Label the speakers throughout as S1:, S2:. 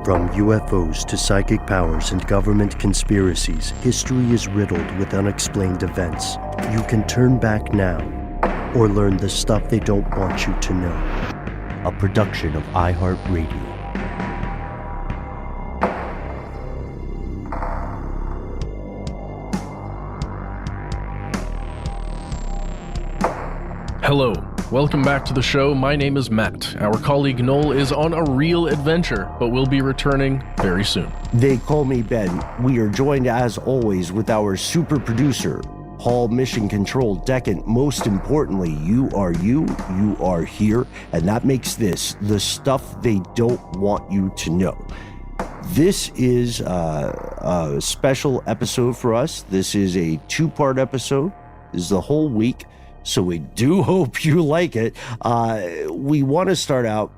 S1: From UFOs to psychic powers and government conspiracies, history is riddled with unexplained events. You can turn back now or learn the stuff they don't want you to know. A production of iHeartRadio.
S2: Hello, welcome back to the show. My name is Matt. Our colleague Noel is on a real adventure, but will be returning very soon.
S1: They call me Ben. We are joined as always with our super producer, Paul Mission Control Decant. Most importantly, you are here, and that makes this the stuff they don't want you to know. This is a special episode for us. This is a two-part episode. This is the whole week. So we do hope you like it. We want to start out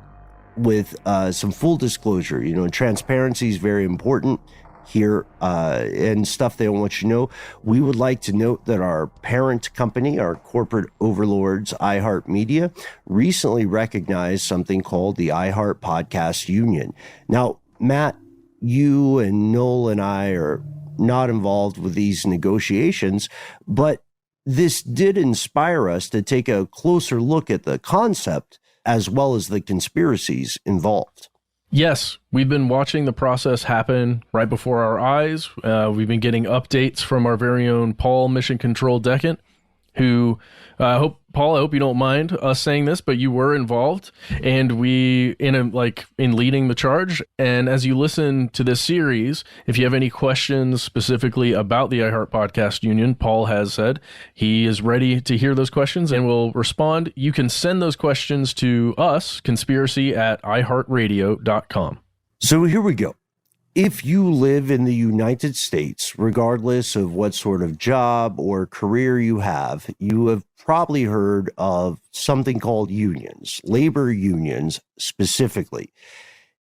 S1: with some full disclosure. You know, transparency is very important here and stuff they don't want you to know. We would like to note that our parent company, our corporate overlords, iHeartMedia, recently recognized something called the iHeart Podcast Union. Now, Matt, you and Noel and I are not involved with these negotiations, but this did inspire us to take a closer look at the concept as well as the conspiracies involved.
S2: Yes, we've been watching the process happen right before our eyes. We've been getting updates from our very own Paul Mission Control Decant, who, Paul, I hope you don't mind us saying this, but you were involved, and we in leading the charge. And as you listen to this series, if you have any questions specifically about the iHeart Podcast Union, Paul has said he is ready to hear those questions and will respond. You can send those questions to us, conspiracy@iheartradio.com.
S1: So here we go. If you live in the United States, regardless of what sort of job or career you have probably heard of something called unions, labor unions specifically.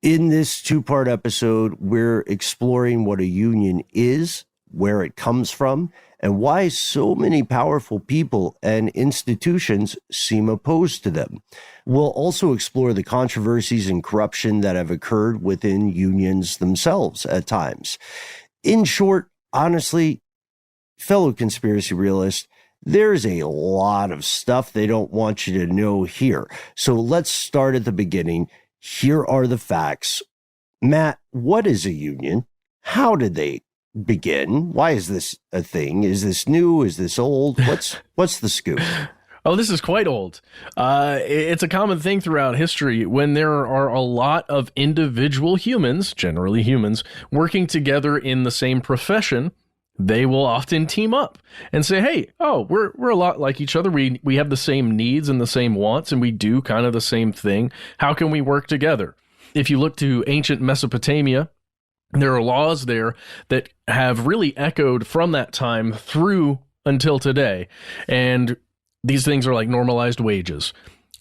S1: In this two-part episode, we're exploring what a union is, where it comes from, and why so many powerful people and institutions seem opposed to them. We'll also explore the controversies and corruption that have occurred within unions themselves at times. In short, honestly, fellow conspiracy realists, there's a lot of stuff they don't want you to know here. So let's start at the beginning. Here are the facts. Matt, what is a union? How did they begin? Why is this a thing? Is this new? Is this old? What's the scoop?
S2: Oh, this is quite old. It's a common thing throughout history when there are a lot of individual humans, generally humans, working together in the same profession. They will often team up and say, hey, we're a lot like each other. We have the same needs and the same wants, and we do kind of the same thing. How can we work together? If you look to ancient Mesopotamia, there are laws there that have really echoed from that time through until today. And these things are like normalized wages,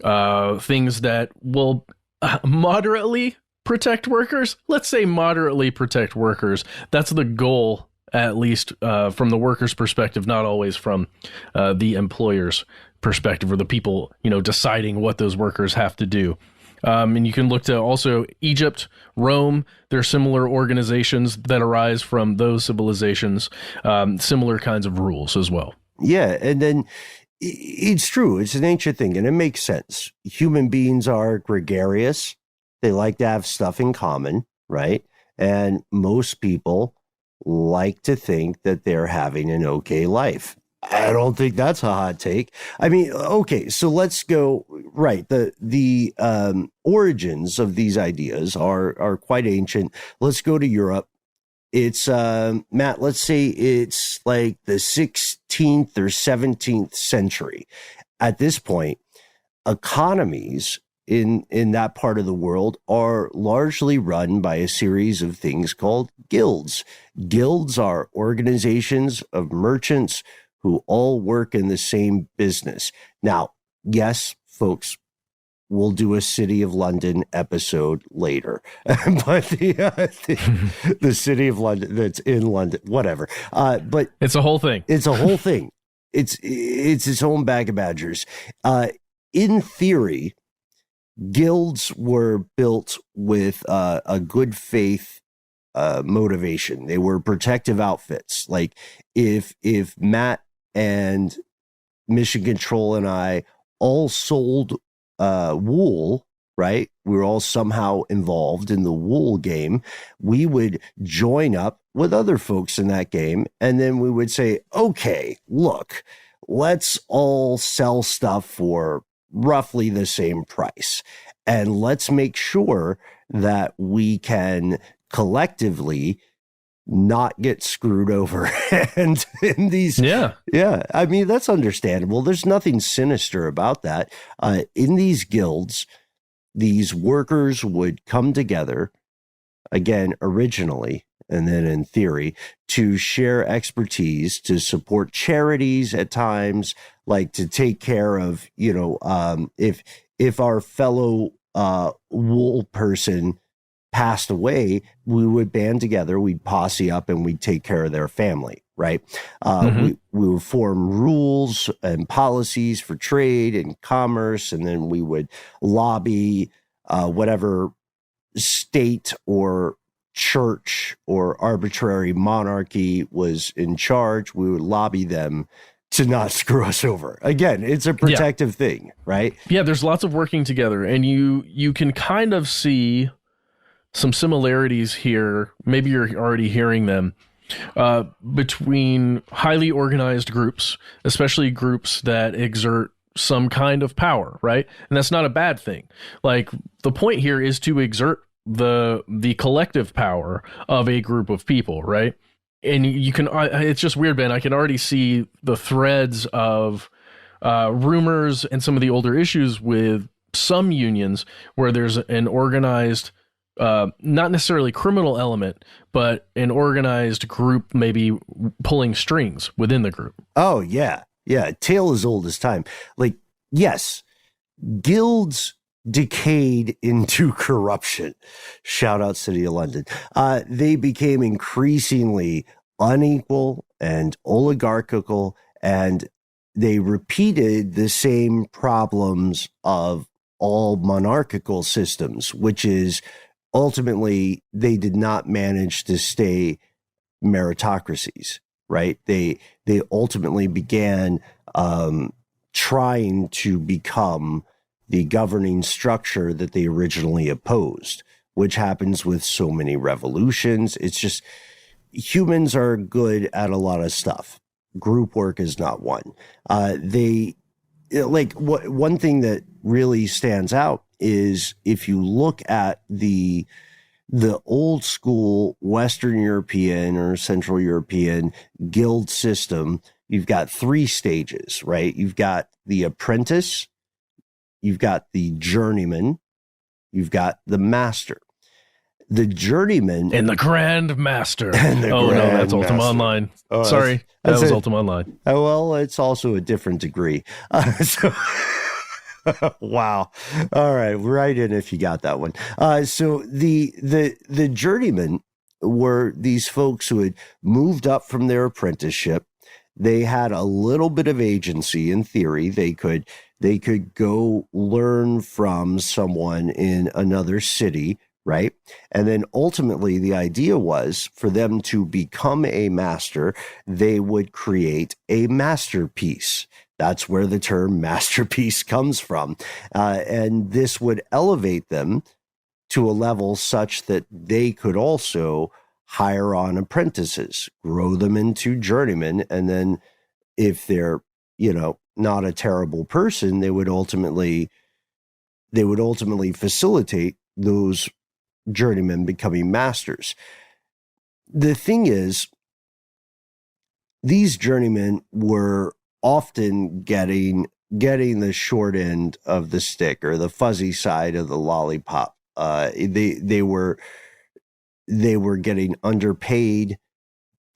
S2: things that will moderately protect workers. Let's say moderately protect workers. That's the goal, at least from the workers' perspective, not always from the employer's perspective or the people, deciding what those workers have to do. And you can look to also Egypt, Rome. There are similar organizations that arise from those civilizations, similar kinds of rules as well.
S1: Yeah, and then it's true. It's an ancient thing, and it makes sense. Human beings are gregarious. They like to have stuff in common, right? And most people like to think that they're having an okay life. I don't think that's a hot take. I mean, okay, so let's go, right. The origins of these ideas are quite ancient. Let's go to Europe. It's, Matt, let's say it's like the 16th or 17th century. At this point, economies in that part of the world are largely run by a series of things called guilds. Guilds are organizations of merchants who all work in the same business. Now, yes, folks, we'll do a City of London episode later, but the City of London that's in London, whatever. But
S2: it's a whole thing.
S1: It's a whole thing. It's its own bag of badgers. In theory, guilds were built with a good faith motivation. They were protective outfits. Like if Matt and Mission Control and I all sold wool, right? We were all somehow involved in the wool game. We would join up with other folks in that game, and then we would say, okay, look, let's all sell stuff for roughly the same price. And let's make sure that we can collectively not get screwed over. And in these, I mean, that's understandable. There's nothing sinister about that. In these guilds, these workers would come together, again, originally, and then in theory, to share expertise, to support charities at times, like to take care of, if our fellow wool person passed away, we would band together, we'd posse up, and we'd take care of their family, right? We would form rules and policies for trade and commerce, and then we would lobby whatever state or church or arbitrary monarchy was in charge. We would lobby them to not screw us over. Again, it's a protective thing, right?
S2: Yeah, there's lots of working together, and you can kind of see some similarities here. Maybe you're already hearing them between highly organized groups, especially groups that exert some kind of power, right? And that's not a bad thing. Like, the point here is to exert the collective power of a group of people, right? And you can, it's just weird, Ben. I can already see the threads of rumors and some of the older issues with some unions where there's an organized, not necessarily criminal element, but an organized group maybe pulling strings within the group.
S1: Oh, yeah. Yeah. Tale as old as time. Like, yes, guilds decayed into corruption. Shout out City of London. They became increasingly unequal and oligarchical, and they repeated the same problems of all monarchical systems, which is ultimately they did not manage to stay meritocracies, right? They ultimately began trying to become the governing structure that they originally opposed, which happens with so many revolutions. It's just humans are good at a lot of stuff. Group work is not one. One thing that really stands out is if you look at the old school Western European or Central European guild system, you've got 3 stages, right? You've got the apprentice, you've got the journeyman, you've got the master. The journeyman
S2: and the grand master. That's Ultima Online.
S1: Oh,
S2: Sorry, that was Ultima Online.
S1: Well, it's also a different degree. Wow. All right, write in if you got that one. So the journeymen were these folks who had moved up from their apprenticeship. They had a little bit of agency in theory. They could go learn from someone in another city, right? And then ultimately the idea was for them to become a master, they would create a masterpiece. That's where the term masterpiece comes from. And this would elevate them to a level such that they could also hire on apprentices, grow them into journeymen, and then if they're, not a terrible person, they would ultimately facilitate those journeymen becoming masters. The thing is, these journeymen were often getting the short end of the stick or the fuzzy side of the lollipop. They were getting underpaid.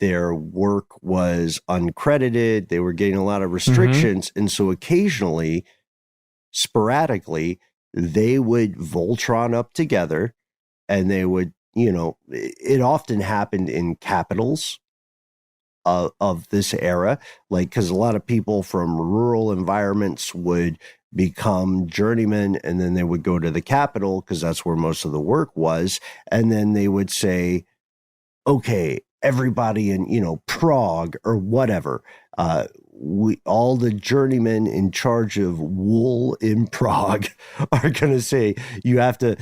S1: Their work was uncredited. They were getting a lot of restrictions. And so occasionally, sporadically, they would Voltron up together and they would, it often happened in capitals of this era, like, because a lot of people from rural environments would become journeymen, and then they would go to the capital because that's where most of the work was, and then they would say, okay, everybody in, Prague or whatever, all the journeymen in charge of wool in Prague are going to say, you have to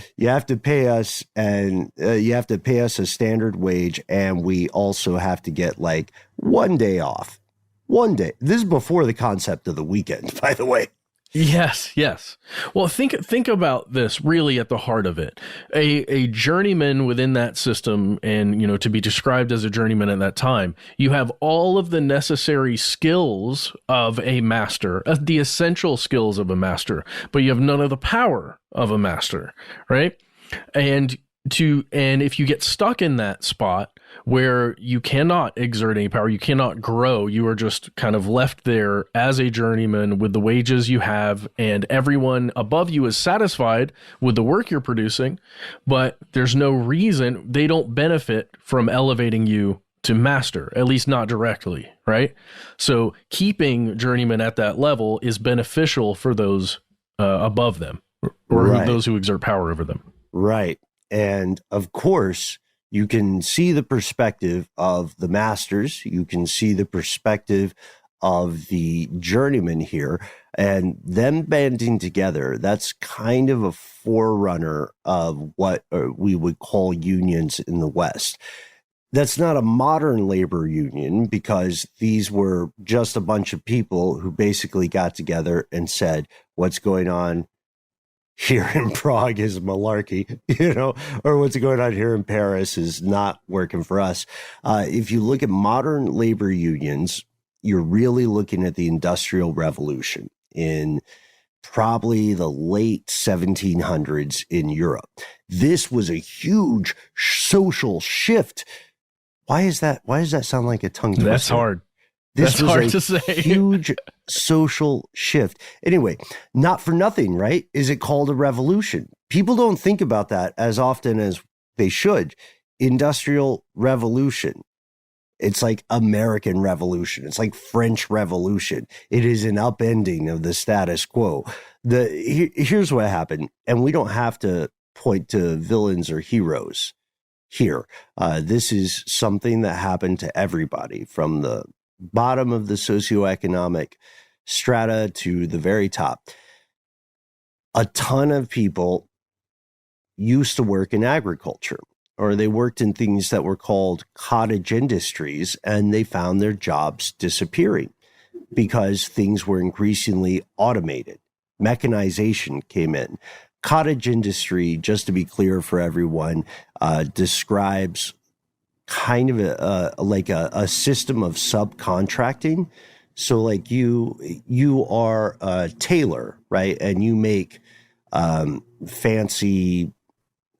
S1: pay us, and you have to pay us a standard wage, and we also have to get like 1 day off. 1 day. This is before the concept of the weekend, by the way.
S2: Yes. Well, think about this really at the heart of it. A journeyman within that system, and to be described as a journeyman at that time, you have all of the necessary skills of a master, the essential skills of a master, but you have none of the power of a master, right? And if you get stuck in that spot where you cannot exert any power, you cannot grow, you are just kind of left there as a journeyman with the wages you have, and everyone above you is satisfied with the work you're producing, but there's no reason, they don't benefit from elevating you to master, at least not directly, right? So keeping journeyman at that level is beneficial for those above them, or
S1: Right.
S2: those who exert power over them.
S1: Right. And of course, you can see the perspective of the masters. You can see the perspective of the journeyman here, and them banding together. That's kind of a forerunner of what we would call unions in the West. That's not a modern labor union, because these were just a bunch of people who basically got together and said, what's going on here in Prague is malarkey, or what's going on here in Paris is not working for us. If you look at modern labor unions, you're really looking at the Industrial Revolution in probably the late 1700s in Europe. This was a huge social shift. Why does that sound like a tongue twister?
S2: That's hard.
S1: This
S2: That's
S1: was
S2: hard
S1: a
S2: to say.
S1: huge social shift. Anyway, not for nothing, right? Is it called a revolution? People don't think about that as often as they should. Industrial Revolution. It's like American Revolution. It's like French Revolution. It is an upending of the status quo. Here's what happened, and we don't have to point to villains or heroes here. This is something that happened to everybody, from the bottom of the socioeconomic strata to the very top. A ton of people used to work in agriculture, or they worked in things that were called cottage industries, and they found their jobs disappearing because things were increasingly automated. Mechanization came in. Cottage industry, just to be clear for everyone, describes kind of a system of subcontracting. So like you are a tailor, right? And you make fancy,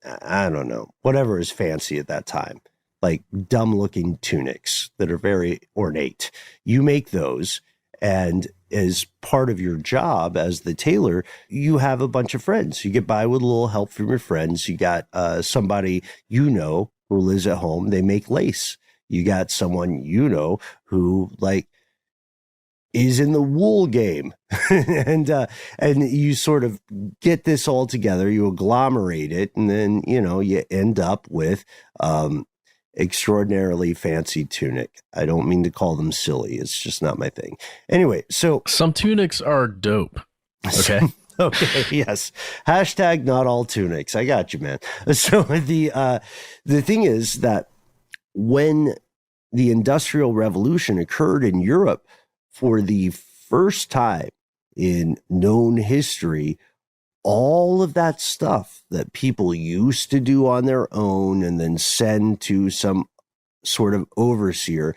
S1: I don't know, whatever is fancy at that time, like dumb looking tunics that are very ornate. You make those, and as part of your job as the tailor, you have a bunch of friends. You get by with a little help from your friends. You got somebody who lives at home. They make lace. You got someone who like is in the wool game, and you sort of get this all together. You agglomerate it, and then you end up with extraordinarily fancy tunic. I don't mean to call them silly. It's just not my thing. Anyway, so
S2: some tunics are dope. Okay.
S1: Okay. Yes. Hashtag not all tunics. I got you, man. So the thing is that when the Industrial Revolution occurred in Europe for the first time in known history, all of that stuff that people used to do on their own and then send to some sort of overseer,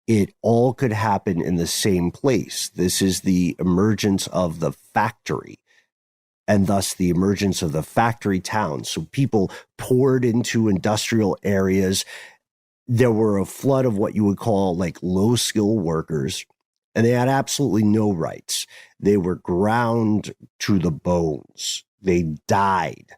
S1: it all could happen in the same place. This is the emergence of the factory, and thus the emergence of the factory town. So people poured into industrial areas. There were a flood of what you would call like low skill workers, and they had absolutely no rights. They were ground to the bones. They died.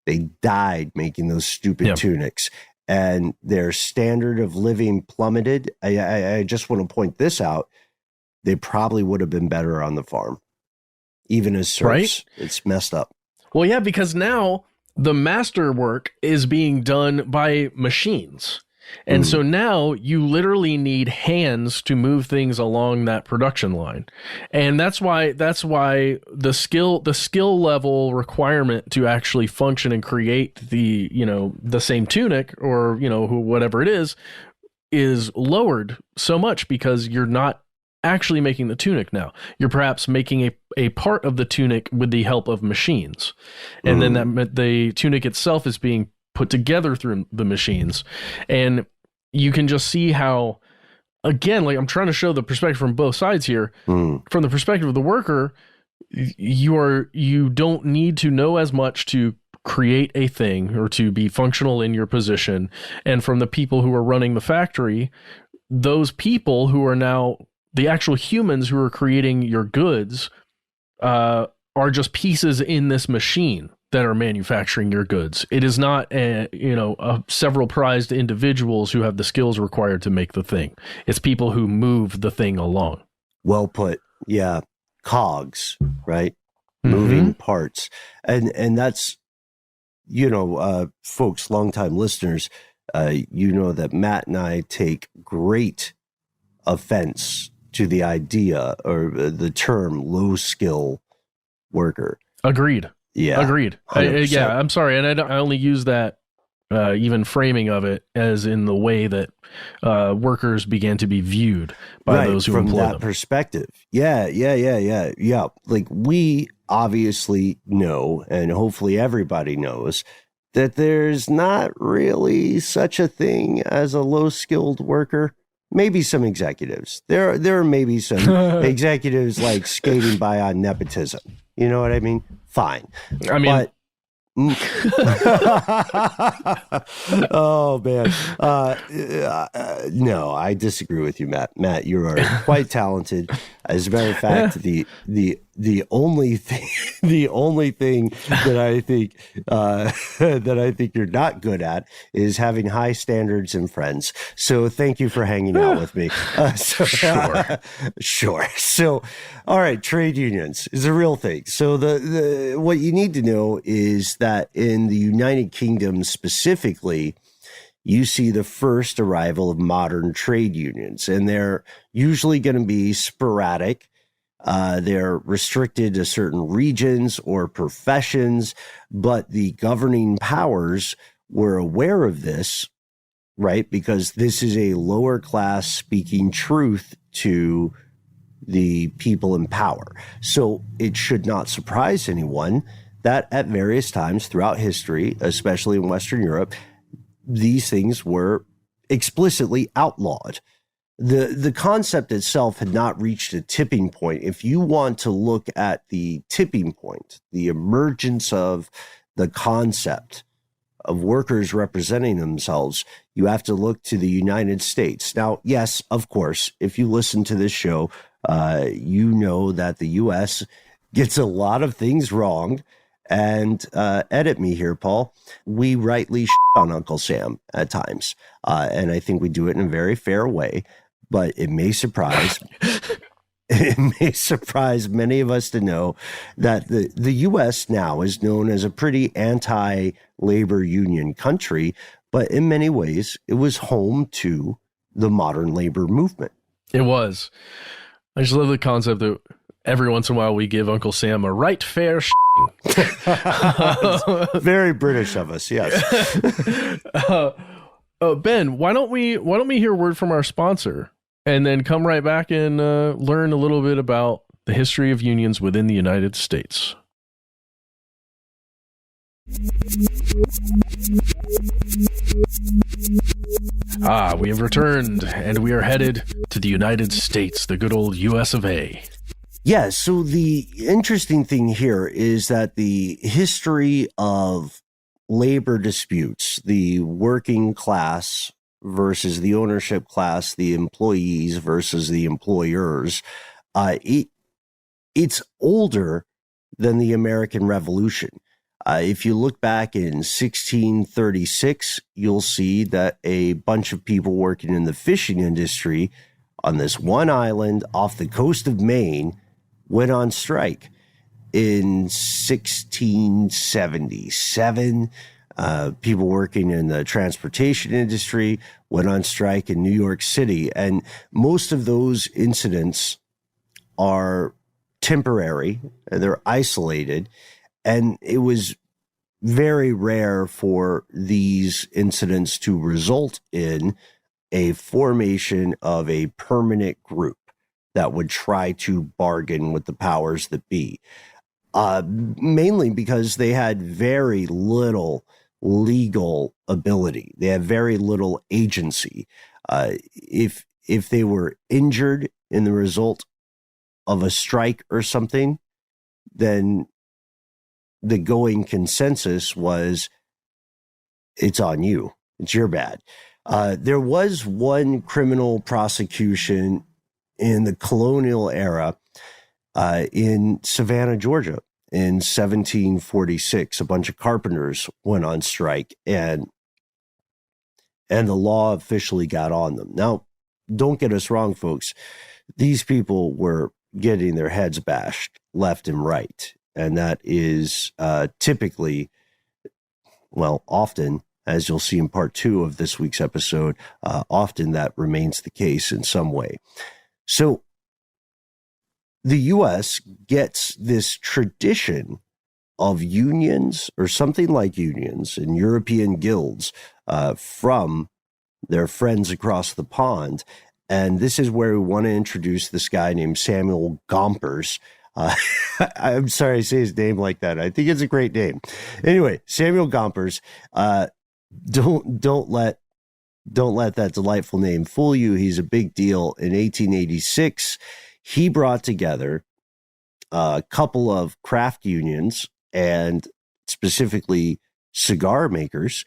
S1: They died making those stupid tunics. and their standard of living plummeted, I just want to point this out. They probably would have been better on the farm, even as serfs.
S2: Right?
S1: It's messed up.
S2: Well, yeah, because now the master work is being done by machines. And so now you literally need hands to move things along that production line. And that's why the skill level requirement to actually function and create the same tunic or, whatever it is lowered so much, because you're not actually making the tunic now. You're perhaps making a part of the tunic with the help of machines. And then the tunic itself is being put together through the machines. And you can just see how, again, like I'm trying to show the perspective from both sides here. From the perspective of the worker, you don't need to know as much to create a thing or to be functional in your position. And from the people who are running the factory, those people who are now the actual humans who are creating your goods are just pieces in this machine that are manufacturing your goods. It is not several prized individuals who have the skills required to make the thing. It's people who move the thing along.
S1: Well put. Yeah. Cogs, right? Moving parts. And that's, folks, longtime listeners, that Matt and I take great offense to the idea or the term low skill worker.
S2: Agreed.
S1: Yeah.
S2: Agreed. I'm sorry. And I only use that even framing of it as in the way that workers began to be viewed by those who employ them. From that
S1: perspective. Yeah. Like we obviously know, and hopefully everybody knows, that there's not really such a thing as a low-skilled worker. Maybe some executives. There are maybe some executives like skating by on nepotism. You know what I mean? Fine.
S2: I mean,
S1: oh man. No, I disagree with you, Matt. Matt, you are quite talented. As a matter of fact, the only thing that I think you're not good at is having high standards and friends. So thank you for hanging out with me. Sure. So, all right, trade unions is a real thing. So the what you need to know is that in the United Kingdom specifically, you see the first arrival of modern trade unions, and they're usually going to be sporadic. They're restricted to certain regions or professions, but the governing powers were aware of this, right? Because this is a lower class speaking truth to the people in power. So it should not surprise anyone that at various times throughout history, especially in Western Europe, these things were explicitly outlawed. The concept itself had not reached a tipping point. If you want to look at the tipping point, the emergence of the concept of workers representing themselves, you have to look to the United States. Now, yes, of course, if you listen to this show, you know that the U.S. gets a lot of things wrong. And edit me here, Paul. We rightly on Uncle Sam at times. And I think we do it in a very fair way. But it may surprise many of us to know that the U.S. now is known as a pretty anti-labor union country. But in many ways, it was home to the modern labor movement.
S2: It was. I just love the concept that every once in a while we give Uncle Sam a right fair
S1: very British of us, yes.
S2: Ben, why don't we hear a word from our sponsor and then come right back and learn a little bit about the history of unions within the United States. We have returned, and we are headed to the United States, the good old US of A.
S1: Yeah, so the interesting thing here is that the history of labor disputes, the working class versus the ownership class, the employees versus the employers, it's older than the American Revolution. If you look back in 1636, you'll see that a bunch of people working in the fishing industry on this one island off the coast of Maine went on strike. In 1677, people working in the transportation industry went on strike in New York City. And most of those incidents are temporary, they're isolated. And it was very rare for these incidents to result in a formation of a permanent group that would try to bargain with the powers that be. Mainly because they had very little legal ability. They had very little agency. If they were injured in the result of a strike or something, then the going consensus was, it's on you. It's your bad. There was one criminal prosecution in the colonial era in Savannah, Georgia in 1746. A bunch of carpenters went on strike and the law officially got on them. Now, don't get us wrong, folks. These people were getting their heads bashed left and right. And that is typically, well, often, as you'll see in part 2 of this week's episode, often that remains the case in some way. So the U.S. gets this tradition of unions or something like unions and European guilds from their friends across the pond. And this is where we want to introduce this guy named Samuel Gompers. I'm sorry I say his name like that. I think it's a great name. Anyway, Samuel Gompers. Don't let that delightful name fool you. He's a big deal. In 1886, he brought together a couple of craft unions and specifically cigar makers,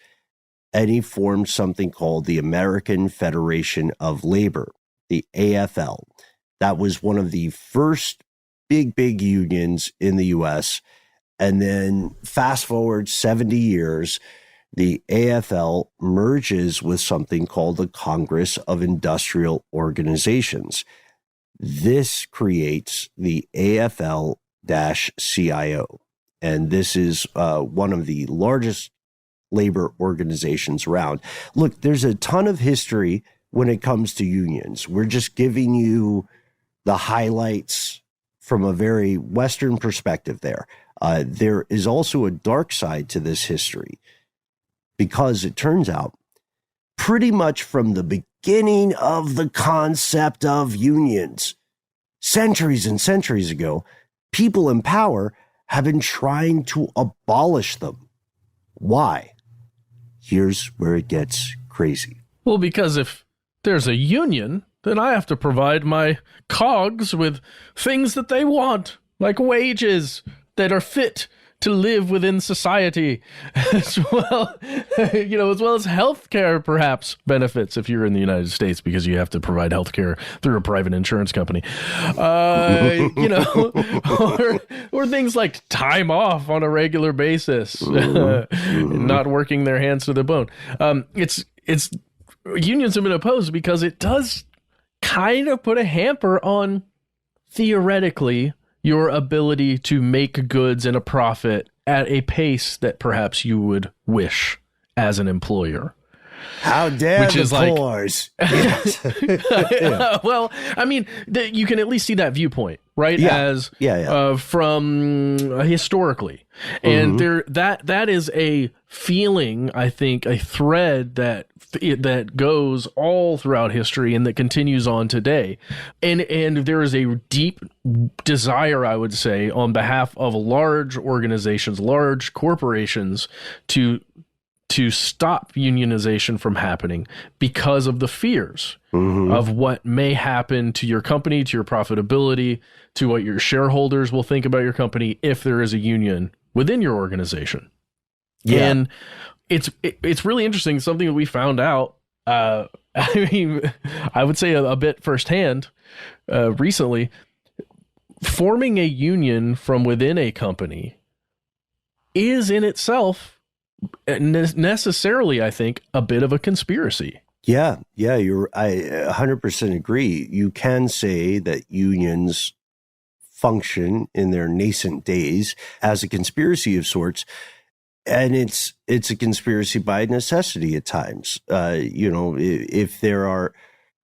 S1: and he formed something called the American Federation of Labor, the AFL. That was one of the first big unions in the U.S. And then fast forward 70 years, the AFL merges with something called the Congress of Industrial Organizations. This creates the AFL-CIO. And this is one of the largest labor organizations around. Look, there's a ton of history when it comes to unions. We're just giving you the highlights from a very Western perspective there. There is also a dark side to this history because it turns out pretty much from the beginning of the concept of unions, centuries and centuries ago, people in power have been trying to abolish them. Why? Here's where it gets crazy.
S2: Well, because if there's a union, then I have to provide my cogs with things that they want, like wages that are fit to live within society, as well, as well as healthcare, perhaps benefits if you're in the United States, because you have to provide healthcare through a private insurance company, or things like time off on a regular basis, not working their hands to the bone. It's unions have been opposed because it does kind of put a hamper on, theoretically, your ability to make goods and a profit at a pace that perhaps you would wish as an employer.
S1: How dare which the is poors.
S2: Yeah. Well, I mean, you can at least see that viewpoint, right?
S1: Yeah.
S2: From historically. And that is a feeling, I think, a thread that goes all throughout history and that continues on today. And there is a deep desire, I would say, on behalf of large organizations, large corporations to stop unionization from happening because of the fears of what may happen to your company, to your profitability, to what your shareholders will think about your company if there is a union within your organization. Yeah. And it's really interesting. Something that we found out, I would say a bit firsthand recently, forming a union from within a company is in itself necessarily, I think, a bit of a conspiracy.
S1: Yeah, I 100% agree. You can say that unions function in their nascent days as a conspiracy of sorts, and it's a conspiracy by necessity at times. If there are,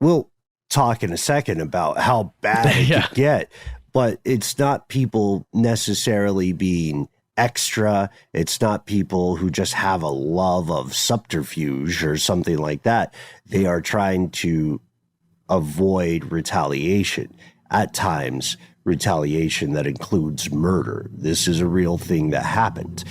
S1: we'll talk in a second about how bad it could get, but it's not people necessarily being extra. It's not people who just have a love of subterfuge or something like that. They are trying to avoid retaliation. At times, retaliation that includes murder. This is a real thing that happened.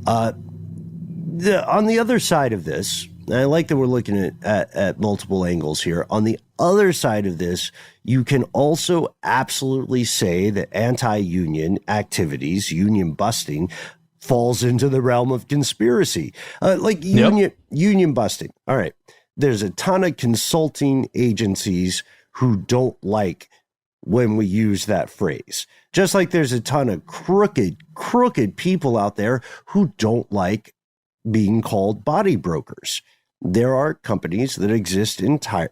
S1: On the other side of this, and I like that we're looking at multiple angles here. On the other side of this, you can also absolutely say that anti-union activities, union busting, falls into the realm of conspiracy. Union busting. All right. There's a ton of consulting agencies who don't like when we use that phrase. Just like there's a ton of crooked people out there who don't like being called body brokers. There are companies that exist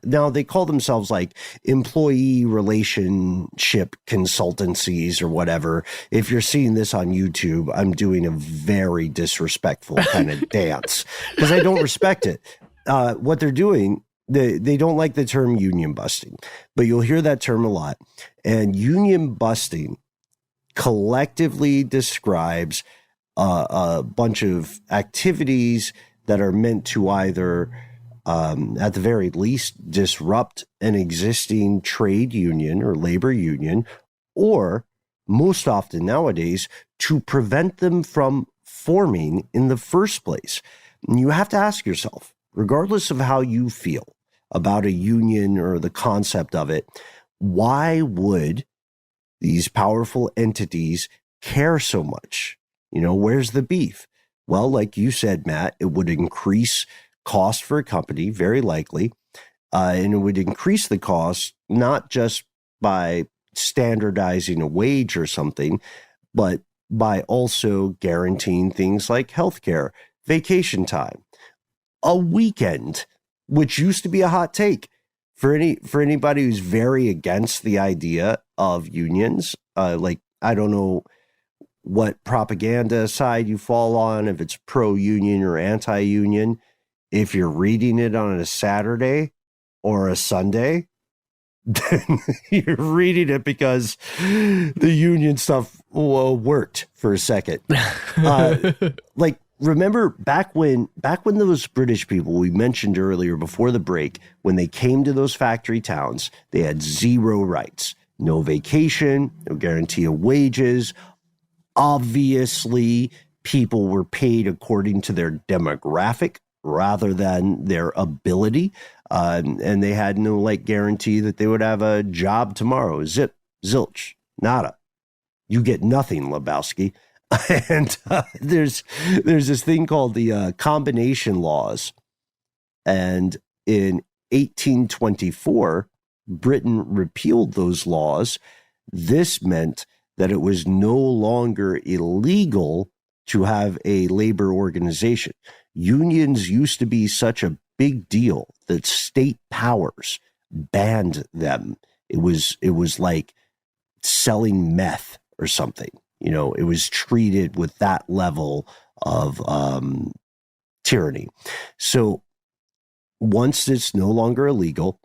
S1: now they call themselves like employee relationship consultancies or whatever. If you're seeing this on YouTube, I'm doing a very disrespectful kind of dance because I don't respect it. What they're doing, they don't like the term union busting, but you'll hear that term a lot. And union busting collectively describes a bunch of activities that are meant to either, at the very least, disrupt an existing trade union or labor union, or most often nowadays, to prevent them from forming in the first place. And you have to ask yourself, regardless of how you feel about a union or the concept of it, why would these powerful entities care so much? Where's the beef? Well, like you said, Matt, it would increase cost for a company, very likely, and it would increase the cost not just by standardizing a wage or something, but by also guaranteeing things like healthcare, vacation time, a weekend, which used to be a hot take for anybody who's very against the idea of unions. I don't know what propaganda side you fall on, if it's pro-union or anti-union. If you're reading it on a Saturday or a Sunday, then you're reading it because the union stuff worked for a second. Remember back when those British people we mentioned earlier before the break, when they came to those factory towns, they had zero rights, no vacation, no guarantee of wages. Obviously, people were paid according to their demographic rather than their ability. And they had no guarantee that they would have a job tomorrow. Zip, zilch, nada. You get nothing, Lebowski. And there's this thing called the combination laws. And in 1824, Britain repealed those laws. This meant that it was no longer illegal to have a labor organization. Unions used to be such a big deal that state powers banned them. It was like selling meth or something. It was treated with that level of tyranny. So once it's no longer illegal,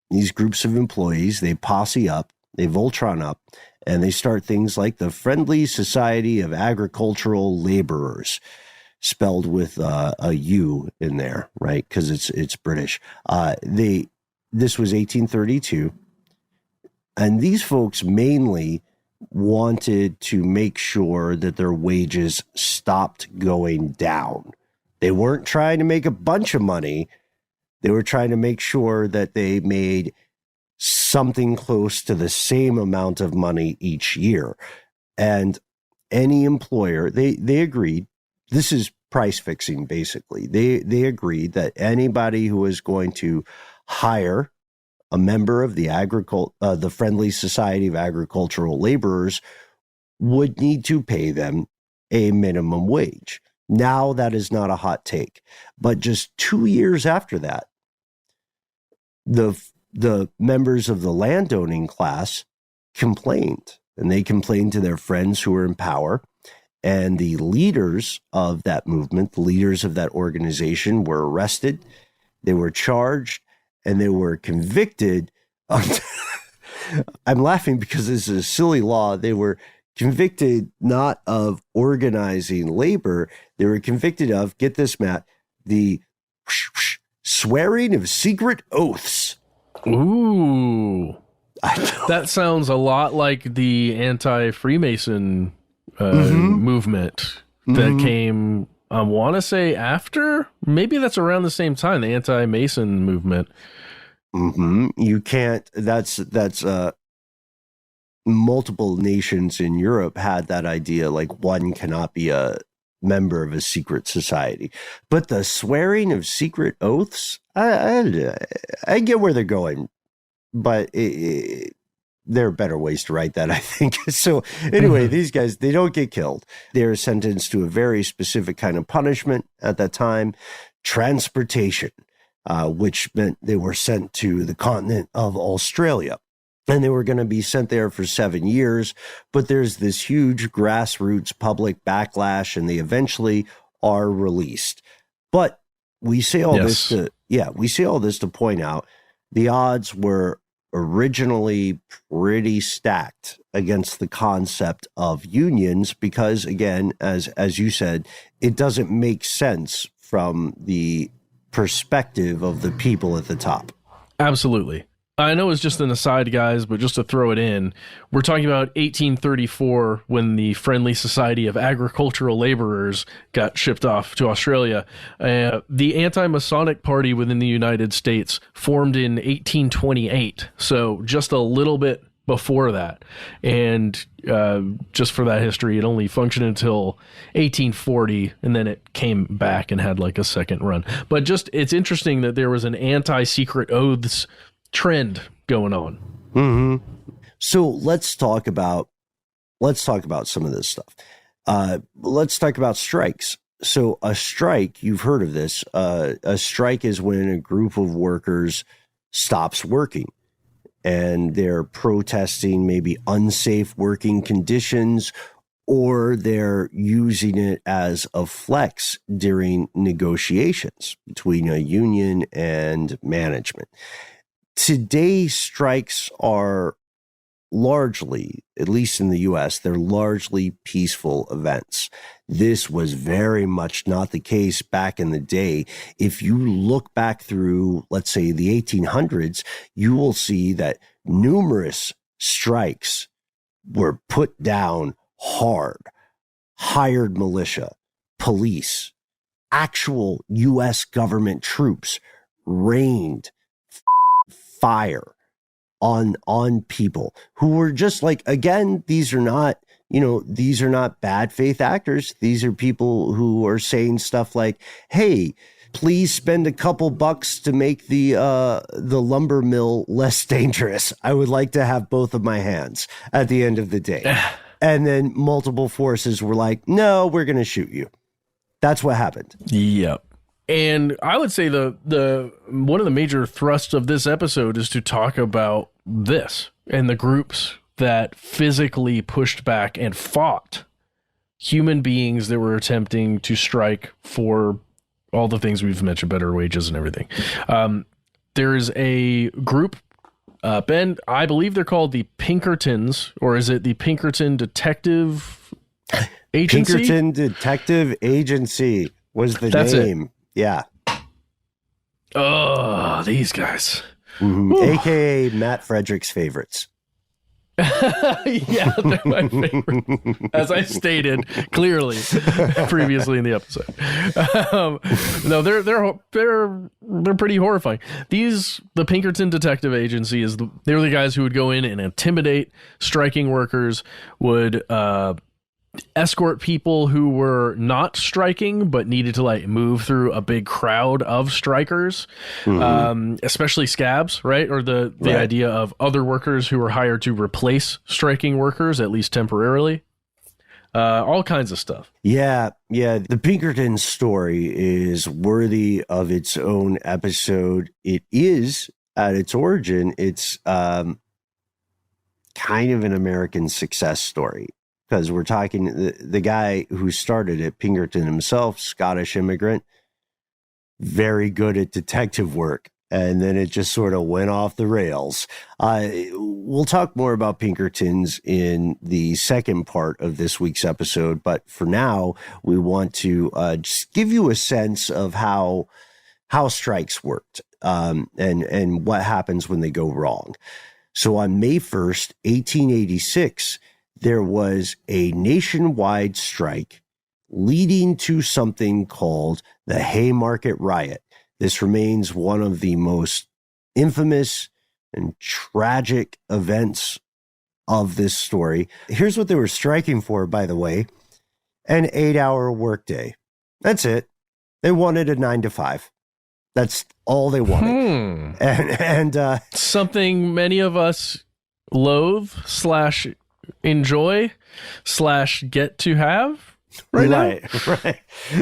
S1: these groups of employees, they posse up, they Voltron up, and they start things like the Friendly Society of Agricultural Laborers, spelled with a U in there, right? Because it's British. This was 1832, and these folks mainly wanted to make sure that their wages stopped going down. They weren't trying to make a bunch of money. They were trying to make sure that they made something close to the same amount of money each year. And any employer, they agreed, this is price fixing, basically. They agreed that anybody who was going to hire a member of the Friendly Society of Agricultural Laborers would need to pay them a minimum wage. Now that is not a hot take. But just 2 years after that, the members of the landowning class complained, and they complained to their friends who were in power. And the leaders of that movement, the leaders of that organization, were arrested. They were charged, and they were convicted of I'm laughing because this is a silly law. They were convicted not of organizing labor. They were convicted of, get this, Matt, the swearing of secret oaths.
S2: Ooh. That sounds a lot like the anti-Freemason movement that came, I want to say after, maybe that's around the same time, the anti-Mason movement.
S1: You can't, that's multiple nations in Europe had that idea, like one cannot be a member of a secret society. But the swearing of secret oaths, I get where they're going, but there are better ways to write that, I think. So anyway, these guys, they don't get killed. They're sentenced to a very specific kind of punishment at that time, transportation. Which meant they were sent to the continent of Australia. And they were going to be sent there for 7 years. But there's this huge grassroots public backlash, and they eventually are released. But we say all this to point out the odds were originally pretty stacked against the concept of unions because, again, as you said, it doesn't make sense from the perspective of the people at the top.
S2: Absolutely. I know it's just an aside, guys, but just to throw it in, we're talking about 1834 when the Friendly Society of Agricultural Laborers got shipped off to Australia. The anti-Masonic Party within the United States formed in 1828, so just a little bit before that. And just for that history, it only functioned until 1840, and then it came back and had like a second run. But just, it's interesting that there was an anti-secret oaths trend going on.
S1: So let's talk about some of this stuff. Let's talk about strikes. So a strike, you've heard of this. A strike is when a group of workers stops working and they're protesting maybe unsafe working conditions, or they're using it as a flex during negotiations between a union and management. Today, strikes are largely, at least in the US, they're largely peaceful events. This was very much not the case back in the day. If you look back through, let's say, the 1800s, you will see that numerous strikes were put down hard. Hired militia, police, actual US government troops rained fire on people who were just like, again, these are not bad faith actors. These are people who are saying stuff like, hey, please spend a couple bucks to make the lumber mill less dangerous. I would like to have both of my hands at the end of the day. And then multiple forces were like, no, we're going to shoot you. That's what happened.
S2: Yep. And I would say the one of the major thrusts of this episode is to talk about this and the groups that physically pushed back and fought human beings that were attempting to strike for all the things we've mentioned, better wages and everything. There is a group, Ben, I believe they're called the Pinkertons, or is it the Pinkerton Detective Agency?
S1: Pinkerton Detective Agency was the name. It. Yeah.
S2: Oh, these guys.
S1: AKA Matt Frederick's favorites.
S2: Yeah, they're my favorite. As I stated clearly previously in the episode. No, they're pretty horrifying. The Pinkerton Detective Agency they're the guys who would go in and intimidate striking workers, would escort people who were not striking but needed to like move through a big crowd of strikers, especially scabs, right? Or the idea of other workers who were hired to replace striking workers, at least temporarily. all kinds of stuff.
S1: Yeah. The Pinkerton story is worthy of its own episode. It is, at its origin, it's kind of an American success story, because we're talking the guy who started it, Pinkerton himself, Scottish immigrant, very good at detective work. And then it just sort of went off the rails. We'll talk more about Pinkertons in the second part of this week's episode. But for now, we want to just give you a sense of how strikes worked and what happens when they go wrong. So on May 1st, 1886, there was a nationwide strike leading to something called the Haymarket Riot. This remains one of the most infamous and tragic events of this story. Here's what they were striking for, by the way: an 8-hour workday. That's it. They wanted a 9 to 5. That's all they wanted. And
S2: something many of us loathe / enjoy / get to have. Right.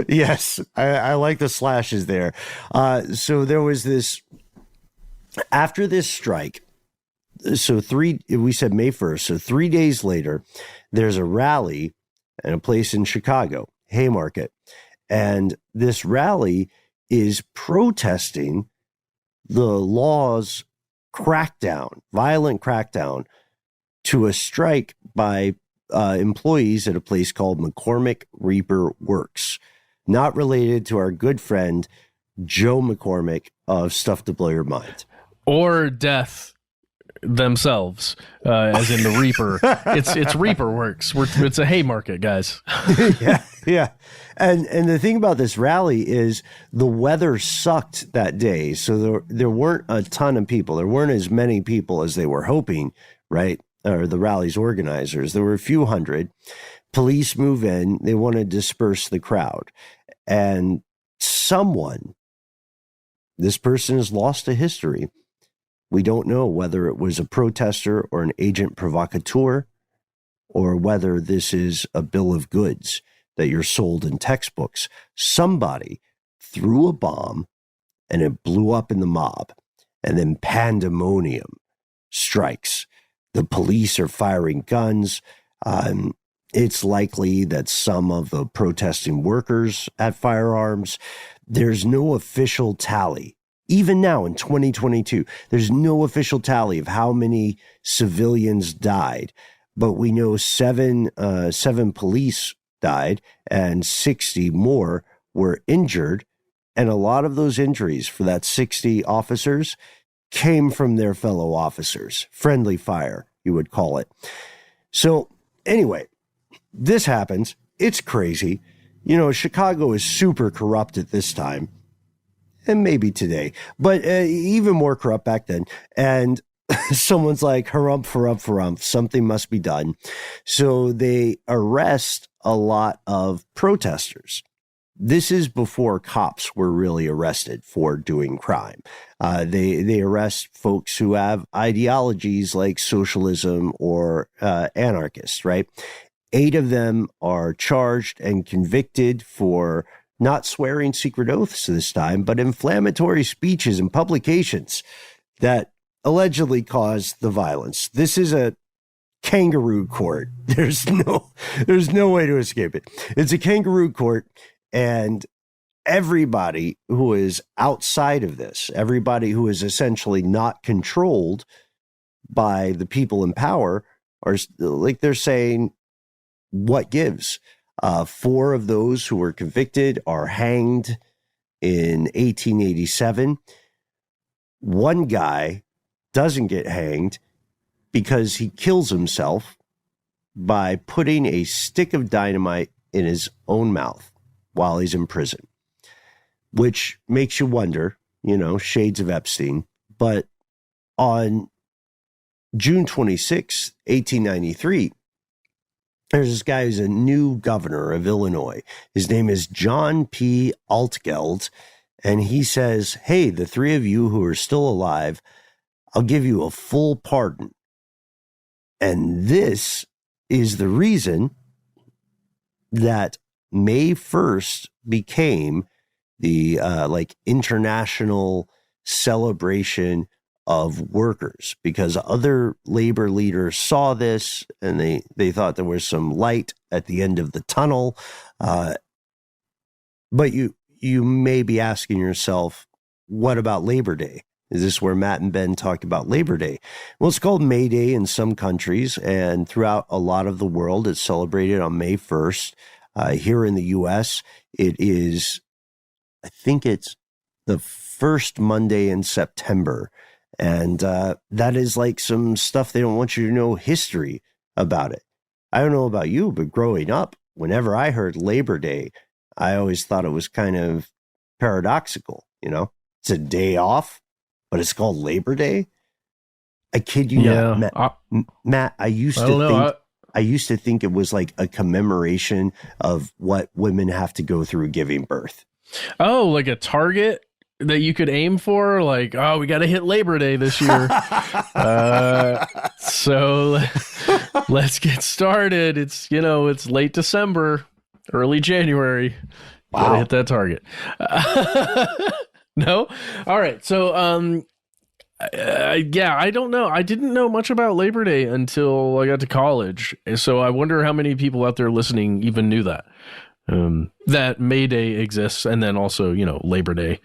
S2: Yes.
S1: I like the slashes there. So there was this, after this strike, so we said May 1st. So 3 days later, there's a rally at a place in Chicago, Haymarket. And this rally is protesting the law's crackdown, violent crackdown, to a strike by employees at a place called McCormick Reaper Works, not related to our good friend Joe McCormick of Stuff to Blow Your Mind.
S2: Or death themselves, as in the Reaper. It's Reaper Works. It's a Haymarket, guys.
S1: Yeah. And the thing about this rally is the weather sucked that day. So there weren't a ton of people. There weren't as many people as they were hoping, right? Or the rally's organizers. There were a few hundred. Police move in. They want to disperse the crowd. And this person has lost to history. We don't know whether it was a protester or an agent provocateur, or whether this is a bill of goods that you're sold in textbooks. Somebody threw a bomb and it blew up in the mob, and then pandemonium strikes. The police are firing guns. It's likely that some of the protesting workers had firearms. There's no official tally. Even now in 2022, there's no official tally of how many civilians died. But we know seven police died and 60 more were injured. And a lot of those injuries for that 60 officers came from their fellow officers. Friendly fire, you would call it. So anyway, this happens. It's crazy. Chicago is super corrupt at this time, and maybe today, but even more corrupt back then. And someone's like, harumph, something must be done. So they arrest a lot of protesters. This is before cops were really arrested for doing crime. They arrest folks who have ideologies like socialism or anarchists, right? 8 of them are charged and convicted for not swearing secret oaths this time, but inflammatory speeches and publications that allegedly caused the violence. This is a kangaroo court. There's no way to escape it. It's a kangaroo court. And everybody who is outside of this, everybody who is essentially not controlled by the people in power, are like, they're saying, what gives? 4 of those who were convicted are hanged in 1887. One guy doesn't get hanged because he kills himself by putting a stick of dynamite in his own mouth while he's in prison, which makes you wonder, shades of Epstein. But on June 26, 1893, there's this guy who's a new governor of Illinois. His name is John P. Altgeld, and he says, hey, the 3 of you who are still alive, I'll give you a full pardon. And this is the reason that May 1st became the international celebration of workers, because other labor leaders saw this and they thought there was some light at the end of the tunnel. But you may be asking yourself, what about Labor Day? Is this where Matt and Ben talk about Labor Day? Well, it's called May Day in some countries, and throughout a lot of the world, it's celebrated on May 1st. Here in the U.S., it is, I think it's the first Monday in September. And that is like some stuff they don't want you to know history about it. I don't know about you, but growing up, whenever I heard Labor Day, I always thought it was kind of paradoxical. It's a day off, but it's called Labor Day. I kid you not, Matt. I used to think it was like a commemoration of what women have to go through giving birth.
S2: Oh, like a target that you could aim for? Like, oh, we got to hit Labor Day this year. So let's get started. It's late December, early January. Wow. Got to hit that target. No? All right. So, I don't know. I didn't know much about Labor Day until I got to college. So I wonder how many people out there listening even knew that. That May Day exists, and then also, Labor Day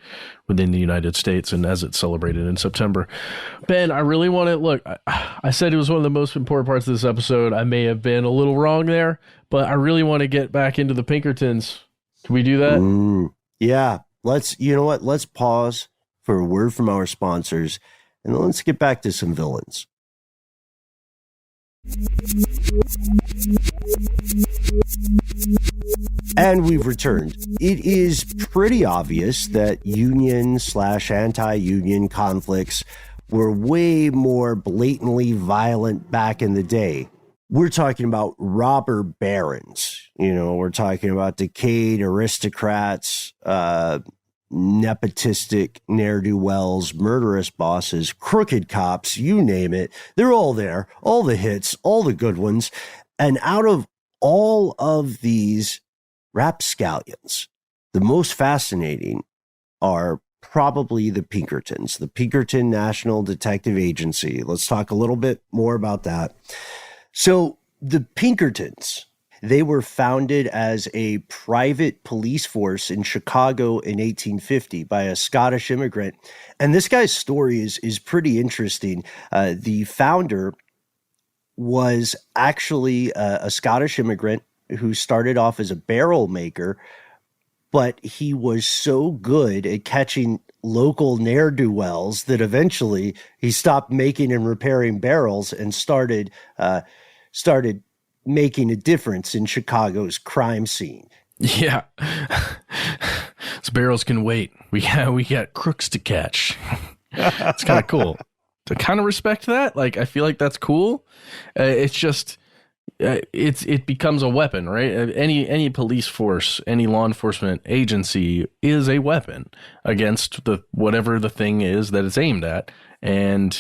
S2: within the United States, and as it's celebrated in September. Ben, I really want to look. I said it was one of the most important parts of this episode. I may have been a little wrong there, but I really want to get back into the Pinkertons. Can we do that?
S1: Yeah. Let's pause for a word from our sponsors, and then let's get back to some villains. And we've returned. It is pretty obvious that union/anti-union conflicts were way more blatantly violent back in the day. We're talking about robber barons. We're talking about decayed aristocrats, nepotistic ne'er-do-wells, murderous bosses, crooked cops, you name it. They're all there, all the hits, all the good ones. And out of all of these rapscallions, the most fascinating are probably the Pinkertons, the Pinkerton National Detective Agency. Let's talk a little bit more about that. So the Pinkertons, they were founded as a private police force in Chicago in 1850 by a Scottish immigrant. And this guy's story is pretty interesting. The founder was actually a Scottish immigrant who started off as a barrel maker, but he was so good at catching local ne'er-do-wells that eventually he stopped making and repairing barrels and started making a difference in Chicago's crime scene.
S2: Yeah. Those barrels can wait. We got crooks to catch. It's kind of cool. I kind of respect that. Like, I feel like that's cool. It's just, it becomes a weapon, right? Any police force, any law enforcement agency is a weapon against whatever the thing is that it's aimed at. And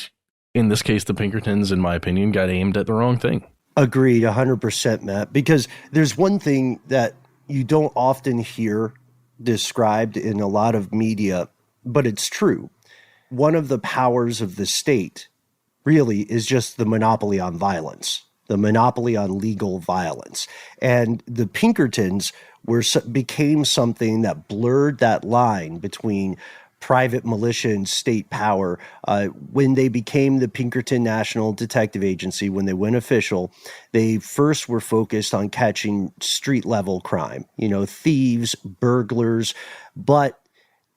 S2: in this case, the Pinkertons, in my opinion, got aimed at the wrong thing.
S1: Agreed, 100%, Matt, because there's one thing that you don't often hear described in a lot of media, but it's true. One of the powers of the state really is just the monopoly on violence, the monopoly on legal violence. And the Pinkertons became something that blurred that line between private militia and state power. When they became the Pinkerton National Detective Agency, when they went official, they first were focused on catching street-level crime, thieves, burglars, but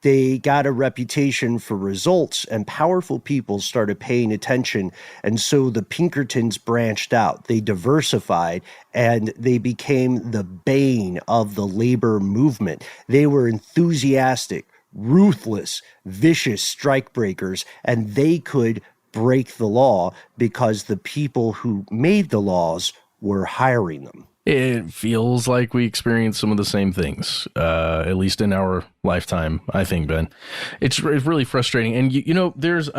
S1: they got a reputation for results, and powerful people started paying attention. And so the Pinkertons branched out. They diversified, and they became the bane of the labor movement. They were enthusiastic, ruthless, vicious strikebreakers, and they could break the law because the people who made the laws were hiring them.
S2: It feels like we experienced some of the same things, at least in our lifetime, I think, Ben. It's really frustrating. And, there's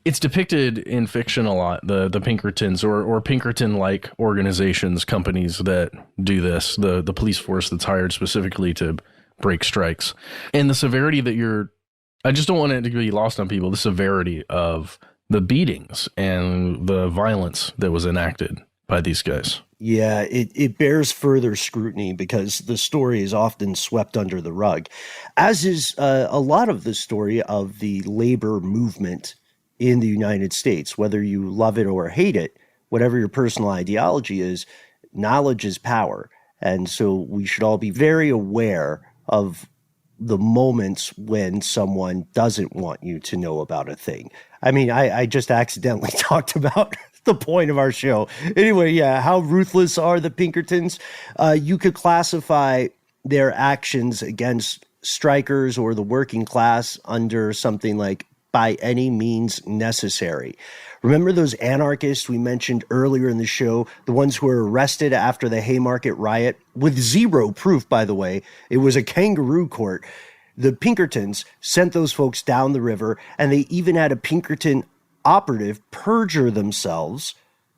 S2: It's depicted in fiction a lot, the Pinkertons or Pinkerton-like organizations, companies that do this, the police force that's hired specifically to break strikes. And the severity that I just don't want it to be lost on people, the severity of the beatings and the violence that was enacted by these guys.
S1: Yeah, it bears further scrutiny because the story is often swept under the rug, as is a lot of the story of the labor movement in the United States. Whether you love it or hate it, whatever your personal ideology is, knowledge is power. And so we should all be very aware of the moments when someone doesn't want you to know about a thing. I mean, I just accidentally talked about the point of our show. Anyway, yeah, how ruthless are the Pinkertons? You could classify their actions against strikers or the working class under something like by any means necessary. Remember those anarchists we mentioned earlier in the show, the ones who were arrested after the Haymarket Riot with zero proof, by the way? It was a kangaroo court. The Pinkertons sent those folks down the river, and they even had a Pinkerton operative perjure themselves,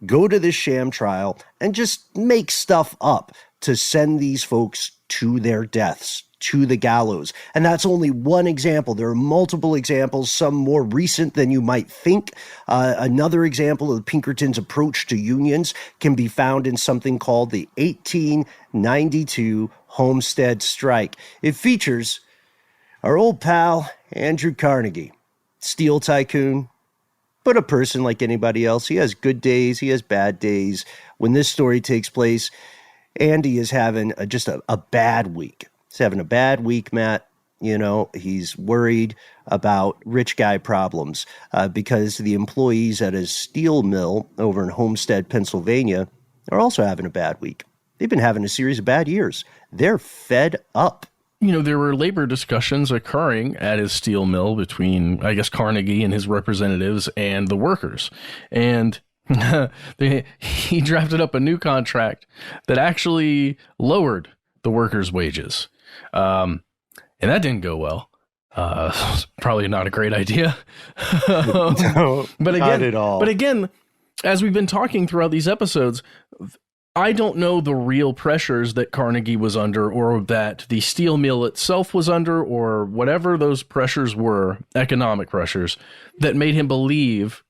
S1: go to this sham trial, and just make stuff up to send these folks to their deaths, to the gallows. And that's only one example. There are multiple examples, some more recent than you might think. Another example of the Pinkertons' approach to unions can be found in something called the 1892 Homestead Strike. It features our old pal, Andrew Carnegie, steel tycoon, but a person like anybody else. He has good days, he has bad days. When this story takes place, Andy is having just a bad week. He's having a bad week, Matt. You know, he's worried about rich guy problems because the employees at his steel mill over in Homestead, Pennsylvania, are also having a bad week. They've been having a series of bad years. They're fed up.
S2: You know, there were labor discussions occurring at his steel mill between, I guess, Carnegie and his representatives and the workers. And he drafted up a new contract that actually lowered the workers' wages. And that didn't go well. Probably not a great idea.
S1: No,
S2: but again,
S1: not at all.
S2: But again, as we've been talking throughout these episodes, I don't know the real pressures that Carnegie was under or that the steel mill itself was under or whatever those pressures were, economic pressures, that made him believe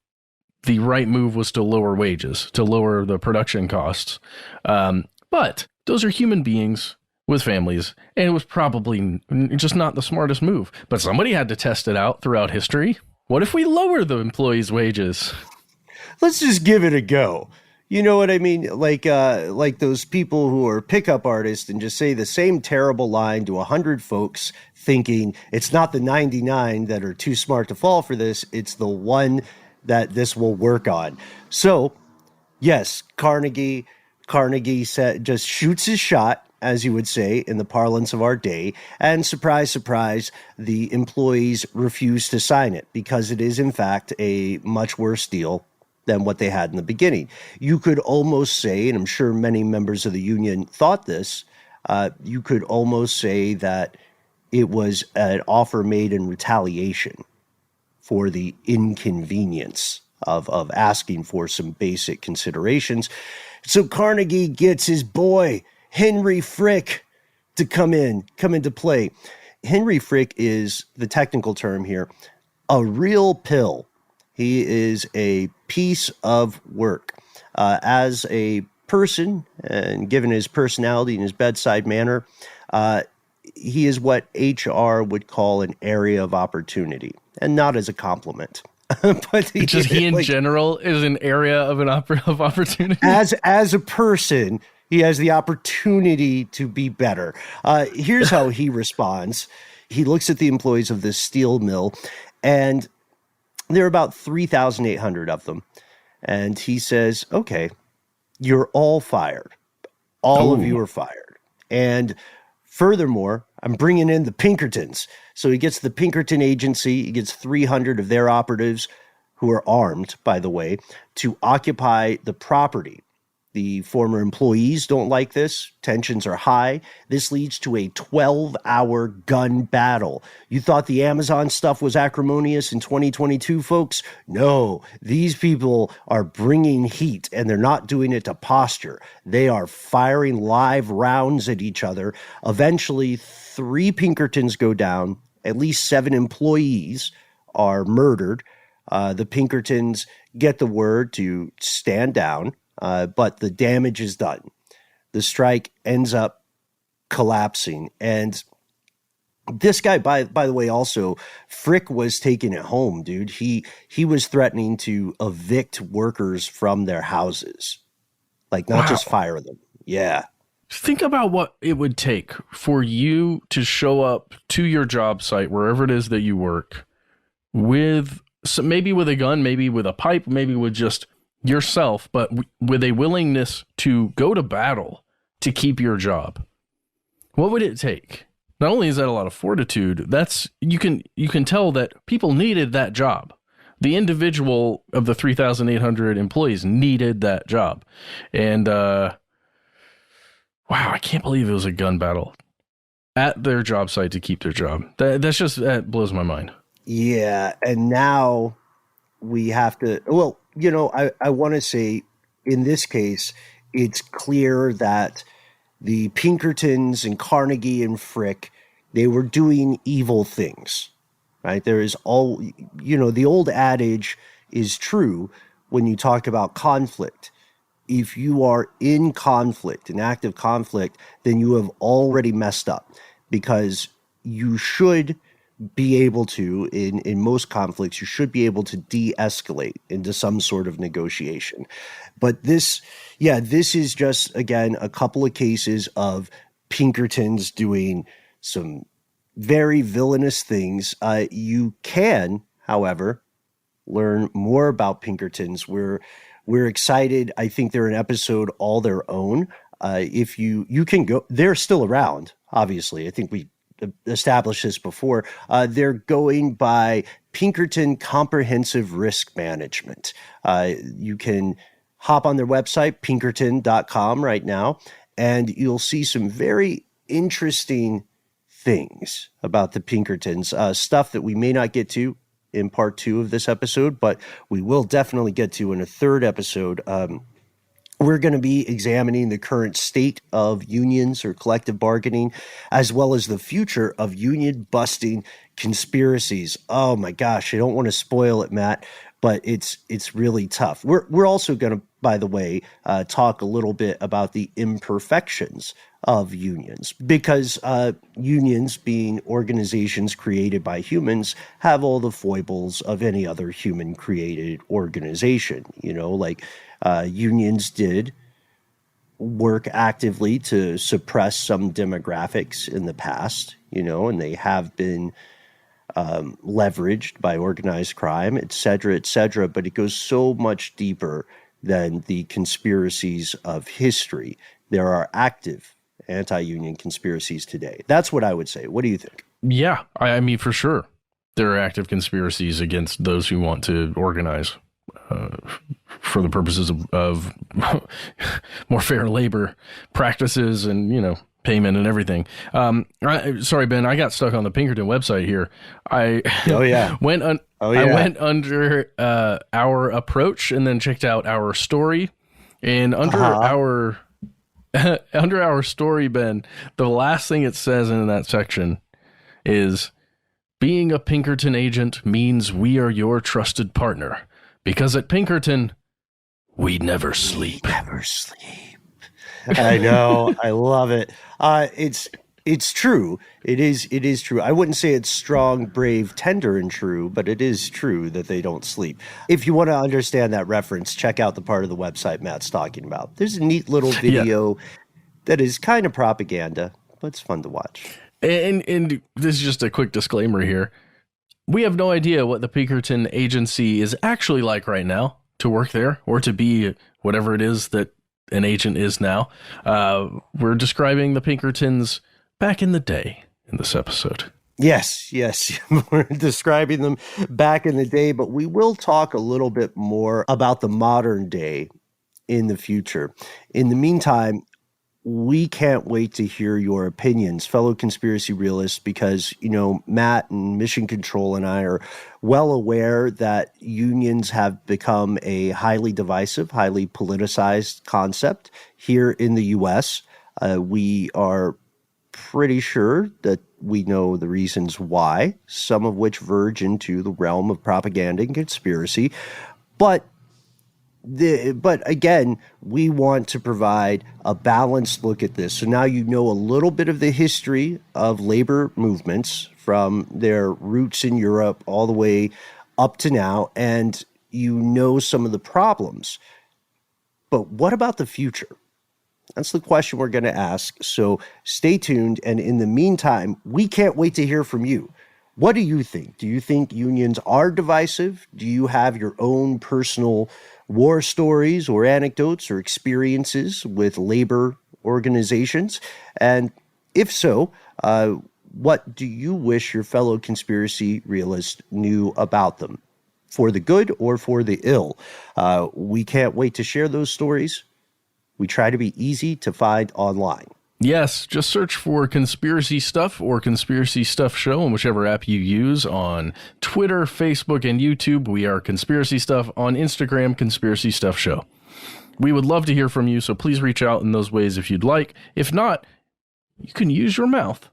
S2: the right move was to lower wages, to lower the production costs. But those are human beings with families, and it was probably just not the smartest move. But somebody had to test it out throughout history. What if we lower the employees' wages?
S1: Let's just give it a go. You know what I mean? Like those people who are pickup artists and just say the same terrible line to 100 folks thinking it's not the 99 that are too smart to fall for this. It's the one that this will work on. So, yes, Carnegie just shoots his shot, as you would say in the parlance of our day. And surprise, surprise, the employees refuse to sign it because it is, in fact, a much worse deal than what they had in the beginning. You could almost say, and I'm sure many members of the union thought this, you could almost say that it was an offer made in retaliation for the inconvenience of asking for some basic considerations. So Carnegie gets his boy, Henry Frick, to come into play. Henry Frick is the technical term here, a real pill. He is a piece of work. As a person, and given his personality and his bedside manner, he is what HR would call an area of opportunity, and not as a compliment. But
S2: he in general is an area of of opportunity.
S1: As a person, he has the opportunity to be better. Here's how he responds. He looks at the employees of this steel mill, and there are about 3,800 of them. And he says, okay, you're all fired. All of you are fired. And furthermore, I'm bringing in the Pinkertons. So he gets the Pinkerton agency. He gets 300 of their operatives, who are armed, by the way, to occupy the property The former employees don't like this. Tensions are high. This leads to a 12-hour gun battle. You thought the Amazon stuff was acrimonious in 2022, folks? No, these people are bringing heat, and they're not doing it to posture. They are firing live rounds at each other. Eventually, 3 Pinkertons go down. At least 7 employees are murdered. The Pinkertons get the word to stand down. But the damage is done. The strike ends up collapsing. And this guy, by the way, also, Frick was taking it home, dude. He was threatening to evict workers from their houses. Like, not just fire them. Yeah.
S2: Think about what it would take for you to show up to your job site, wherever it is that you work, with maybe with a gun, maybe with a pipe, maybe with just yourself, but with a willingness to go to battle to keep your job. What would it take? Not only is that a lot of fortitude, that's you can tell that people needed that job. The individual of the 3,800 employees needed that job. And wow, I can't believe it was a gun battle at their job site to keep their job. That blows my mind.
S1: Yeah, and now we have to, well, you know, I want to say in this case, it's clear that the Pinkertons and Carnegie and Frick, they were doing evil things, right? There is all, you know, the old adage is true when you talk about conflict. If you are in conflict, in active conflict, then you have already messed up, because you should be able to, in most conflicts, you should be able to de-escalate into some sort of negotiation. But this is just, again, a couple of cases of Pinkertons doing some very villainous things. You can, however, learn more about Pinkertons. We're excited. I think they're an episode all their own. If you can go, they're still around, obviously. I think we established this before. They're going by Pinkerton Comprehensive Risk Management. You can hop on their website, pinkerton.com, right now, and you'll see some very interesting things about the Pinkertons, stuff that we may not get to in part 2 of this episode, but we will definitely get to in a third episode. We're going to be examining the current state of unions or collective bargaining, as well as the future of union-busting conspiracies. Oh my gosh, I don't want to spoil it, Matt, but it's really tough. We're also going to, by the way, talk a little bit about the imperfections of unions, because unions, being organizations created by humans, have all the foibles of any other human-created organization. You know, like unions did work actively to suppress some demographics in the past, you know, and they have been leveraged by organized crime, et cetera, but it goes so much deeper than the conspiracies of history. There are active anti-union conspiracies today. That's what I would say. What do you think?
S2: Yeah, I mean, for sure. There are active conspiracies against those who want to organize for the purposes of more fair labor practices and, you know, payment and everything. Sorry, Ben, I got stuck on the Pinkerton website here. I went under our approach and then checked out our story. And under under our story, Ben, the last thing it says in that section is, being a Pinkerton agent means we are your trusted partner, because at Pinkerton, we never sleep.
S1: Never sleep. I know. I love it. It's true. It is true. I wouldn't say it's strong, brave, tender, and true, but it is true that they don't sleep. If you want to understand that reference, check out the part of the website Matt's talking about. There's a neat little video that is kind of propaganda, but it's fun to watch.
S2: And this is just a quick disclaimer here. We have no idea what the Pinkerton agency is actually like right now to work there, or to be whatever it is that an agent is now. We're describing the Pinkertons back in the day in this episode.
S1: Yes. We're describing them back in the day, but we will talk a little bit more about the modern day in the future. In the meantime, we can't wait to hear your opinions, fellow conspiracy realists, because, Matt and Mission Control and I are well aware that unions have become a highly divisive, highly politicized concept here in the U.S. We are pretty sure that we know the reasons why, some of which verge into the realm of propaganda and conspiracy. But again, we want to provide a balanced look at this. So now you know a little bit of the history of labor movements from their roots in Europe all the way up to now, and you know some of the problems. But what about the future? That's the question we're going to ask. So stay tuned. And in the meantime, we can't wait to hear from you. What do you think? Do you think unions are divisive? Do you have your own personal war stories or anecdotes or experiences with labor organizations? And if so, what do you wish your fellow conspiracy realists knew about them, for the good or for the ill? We can't wait to share those stories. We try to be easy to find online.
S2: Yes, just search for Conspiracy Stuff or Conspiracy Stuff Show on whichever app you use on Twitter, Facebook, and YouTube. We are Conspiracy Stuff. On Instagram, Conspiracy Stuff Show. We would love to hear from you, so please reach out in those ways if you'd like. If not, you can use your mouth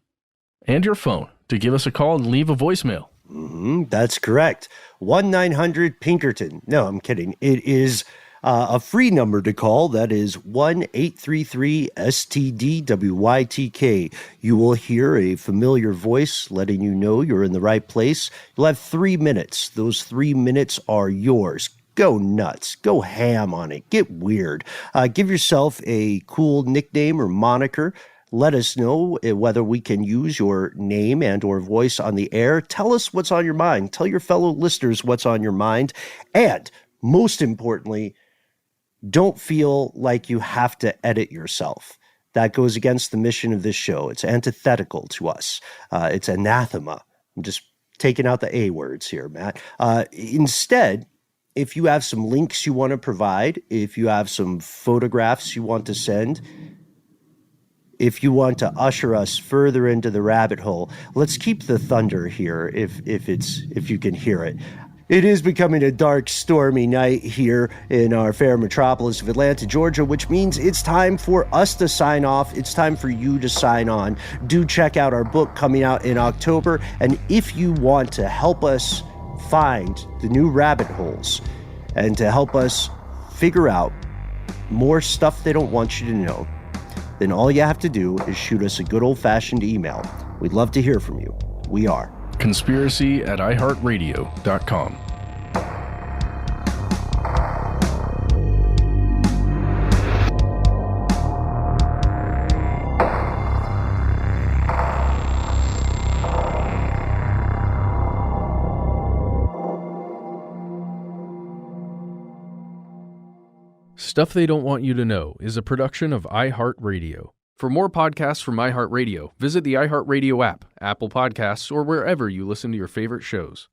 S2: and your phone to give us a call and leave a voicemail.
S1: That's correct. 1-900-Pinkerton. No, I'm kidding. It is a free number to call. That is 1-833-STDWYTK. You will hear a familiar voice letting you know you're in the right place. You'll have 3 minutes. Those 3 minutes are yours. Go nuts. Go ham on it. Get weird. Give yourself a cool nickname or moniker. Let us know whether we can use your name and or voice on the air. Tell us what's on your mind. Tell your fellow listeners what's on your mind. And most importantly, don't feel like you have to edit yourself. That goes against the mission of this show. It's antithetical to us. It's anathema. I'm just taking out the A words here, Matt. Instead, if you have some links you want to provide, if you have some photographs you want to send, if you want to usher us further into the rabbit hole, let's keep the thunder here if you can hear it. It is becoming a dark, stormy night here in our fair metropolis of Atlanta, Georgia, which means it's time for us to sign off. It's time for you to sign on. Do check out our book coming out in October. And if you want to help us find the new rabbit holes and to help us figure out more stuff they don't want you to know, then all you have to do is shoot us a good old-fashioned email. We'd love to hear from you. We are
S2: conspiracy@iHeartRadio.com. Stuff They Don't Want You to Know is a production of iHeartRadio. For more podcasts from iHeartRadio, visit the iHeartRadio app, Apple Podcasts, or wherever you listen to your favorite shows.